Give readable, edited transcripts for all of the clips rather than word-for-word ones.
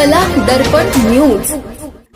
कला दर्पण न्यूज।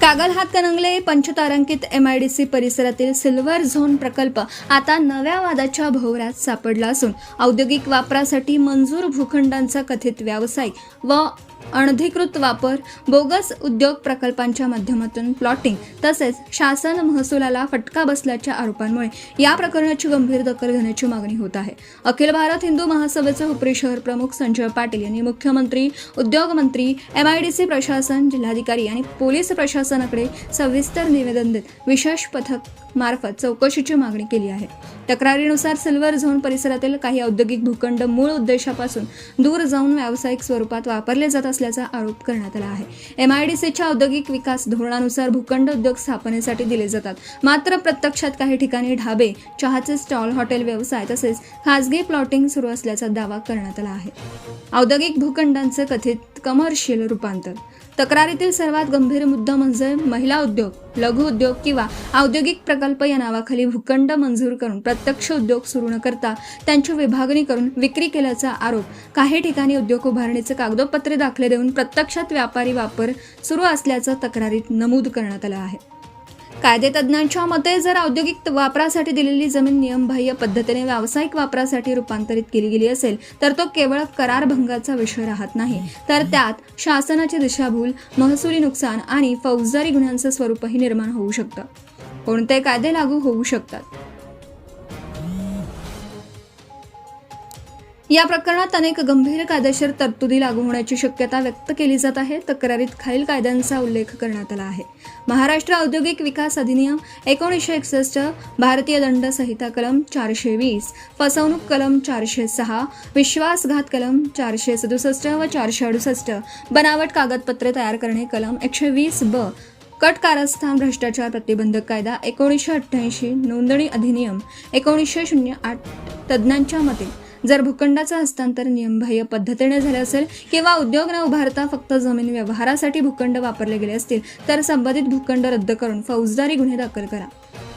कागल हातकणंगले पंचतारांकित MIDC परिसरातील सिल्वर झोन प्रकल्प आता नव्या वादाच्या भोवऱ्यात सापडला असून औद्योगिक वापरासाठी मंजूर भूखंडांचा कथित व्यावसायिक व अनधिकृत वापर, बोगस उद्योग प्रकल्पांच्या माध्यमातून प्लॉटिंग तसेच शासन महसुलाला फटका बसल्याच्या आरोपांमुळे या प्रकरणाची गंभीर दखल घेण्याची मागणी होत आहे। अखिल भारत हिंदू महासभेचे उपरी शहर प्रमुख संजय पाटील यांनी मुख्यमंत्री, उद्योग मंत्री, MIDC प्रशासन, जिल्हाधिकारी आणि पोलीस प्रशासनाकडे सविस्तर निवेदन देत विशेष पथक मार्फत चौकशीची मागणी केली आहे। तक्रारीनुसार सिल्वर झोन परिसरातील काही औद्योगिक भूखंड मूळ उद्देशापासून दूर जाऊन व्यावसायिक स्वरूपात वापरले जात असल्याचा आरोप करण्यात आला आहे। MIDCच्या औद्योगिक विकास धोरणानुसार भूखंड उद्योग स्थापनेसाठी दिले जातात, मात्र प्रत्यक्षात काही ठिकाणी ढाबे, चहाचे स्टॉल, हॉटेल व्यवसाय तसेच खासगी प्लॉटिंग सुरू असल्याचा दावा करण्यात आला आहे। औद्योगिक भूखंडांचे कथित कमर्शियल रूपांतर। तक्रारीतील सर्वात गंभीर मुद्दा म्हणजे महिला उद्योग, लघु उद्योग किंवा औद्योगिक प्रकल्प या नावाखाली भूखंड मंजूर करून प्रत्यक्ष उद्योग सुरू न करता त्यांची विभागणी करून विक्री केल्याचा आरोप। काही ठिकाणी उद्योग उभारणीचे कागदोपत्रे दाखले देऊन प्रत्यक्षात व्यापारी वापर सुरू असल्याचं तक्रारीत नमूद करण्यात आलं आहे। कायदेतज्ञांच्या मते जर औद्योगिक वापरासाठी दिलेली जमीन नियमबाह्य पद्धतीने व्यावसायिक वापरासाठी रूपांतरित केली गेली असेल तर तो केवळ करार भंगाचा विषय राहत नाही, तर त्यात शासनाची दिशाभूल, महसुली नुकसान आणि फौजदारी गुन्ह्यांचं स्वरूपही निर्माण होऊ शकतं। कोणते कायदे लागू होऊ शकतात? या प्रकरणात अनेक गंभीर कायदेशीर तरतुदी लागू होण्याची शक्यता व्यक्त केली जात आहे। तक्रारीत खालील कायद्यांचा उल्लेख करण्यात आला आहे। महाराष्ट्र औद्योगिक विकास अधिनियम 1961, भारतीय दंड संहिता कलम 420, फसवणूक कलम 406, विश्वासघात कलम 467 व 468, बनावट कागदपत्रे तयार करणे कलम 120(ब), कट कारस्थान भ्रष्टाचार प्रतिबंधक कायदा 1988, नोंदणी अधिनियम 1908। तज्ज्ञांच्या मते जर भूखंडाचं हस्तांतर नियमबाह्य पद्धतीने झाले असेल किंवा उद्योग न उभारता फक्त जमीन व्यवहारासाठी भूखंड वापरले गेले असतील तर संबंधित भूखंड रद्द करून फौजदारी गुन्हे दाखल करा।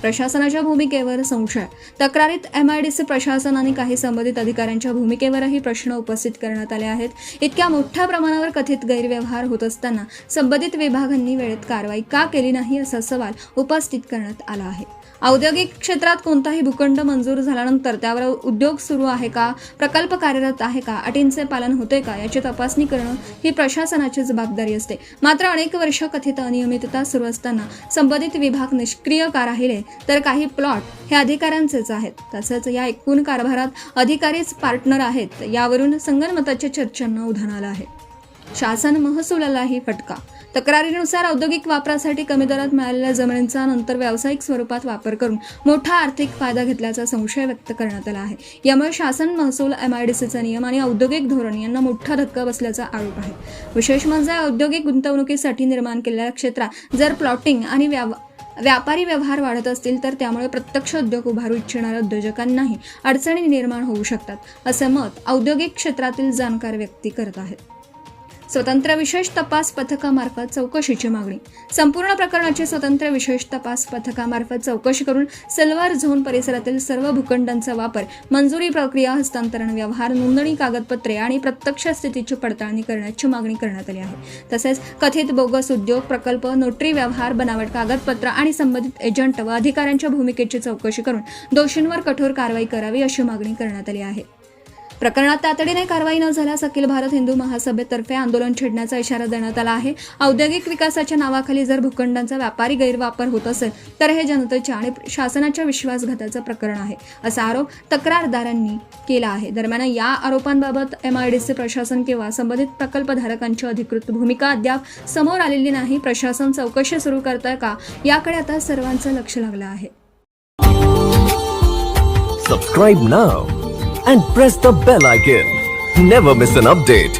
प्रशासनाच्या भूमिकेवर संशय। तक्रारीत MIDC प्रशासन आणि काही संबंधित अधिकाऱ्यांच्या भूमिकेवरही प्रश्न उपस्थित करण्यात आले आहेत। इतक्या मोठ्या प्रमाणावर कथित गैरव्यवहार होत असताना संबंधित विभागांनी वेळेत कारवाई का केली नाही असा सवाल उपस्थित करण्यात आला आहे। औद्योगिक क्षेत्रात कोणताही भूखंड मंजूर झाल्यानंतर त्यावर उद्योग सुरू आहे का, प्रकल्प कार्यरत आहे का, अटींचे पालन होते का याची तपासणी करणं ही प्रशासनाची जबाबदारी असते। मात्र अनेक वर्ष कथित अनियमितता सुरू असताना संबंधित विभाग निष्क्रिय का राहिले तर काही प्लॉट हे अधिकाऱ्यांचेच आहेत, तसंच या एकूण कारभारात अधिकारीच पार्टनर आहेत, यावरून संगनमताच्या चर्चांना उधाण आलं आहे। शासन महसुलालाही फटका। तक्रारीनुसार औद्योगिक वापरासाठी कमी दरात मिळालेल्या जमिनींचा नंतर व्यावसायिक स्वरूपात वापर करून मोठा आर्थिक फायदा घेतल्याचा संशय व्यक्त करण्यात आला आहे। यामुळे शासन महसूल, MIDCचा नियम आणि औद्योगिक धोरण यांना मोठा धक्का बसल्याचा आरोप आहे। विशेष म्हणजे औद्योगिक गुंतवणुकीसाठी निर्माण केलेल्या क्षेत्रात जर प्लॉटिंग आणि व्यापारी व्यवहार वाढत असतील तर त्यामुळे प्रत्यक्ष उद्योग उभारू इच्छिणाऱ्या उद्योजकांनाही अडचणी निर्माण होऊ शकतात, असे मत औद्योगिक क्षेत्रातील जाणकार व्यक्ती करत आहेत। स्वतंत्र विशेष तपास पथकामार्फत चौकशीची मागणी। संपूर्ण प्रकरणाची स्वतंत्र विशेष तपास पथकामार्फत चौकशी करून सिल्वर झोन परिसरातील सर्व भूखंडांचा वापर, मंजुरी प्रक्रिया, हस्तांतरण व्यवहार, नोंदणी कागदपत्रे आणि प्रत्यक्ष स्थितीची पडताळणी करण्याची मागणी करण्यात आली आहे। तसेच कथित बोगस उद्योग प्रकल्प, नोटरी व्यवहार, बनावट कागदपत्र आणि संबंधित एजंट व अधिकाऱ्यांच्या भूमिकेची चौकशी करून दोषींवर कठोर कारवाई करावी अशी मागणी करण्यात आली आहे। प्रकरणात तातडीने कारवाई न झाल्यास अखिल भारत हिंदू महासभेतर्फे आंदोलन छेडण्याचा इशारा देण्यात आला आहे। औद्योगिक विकासाच्या नावाखाली जर भूखंडांचा व्यापारी गैरवापर होत असेल तर हे जनतेच्या आणि शासनाच्या विश्वासघाताचं प्रकरण आहे, असा आरोप तक्रारदारांनी केला आहे। दरम्यान या आरोपांबाबत MIDC प्रशासन किंवा संबंधित प्रकल्पधारकांची अधिकृत भूमिका अद्याप समोर आलेली नाही। प्रशासन चौकशी सुरू करतंय का याकडे आता सर्वांचं लक्ष लागलं आहे। Subscribe now and press the bell icon. Never miss an update.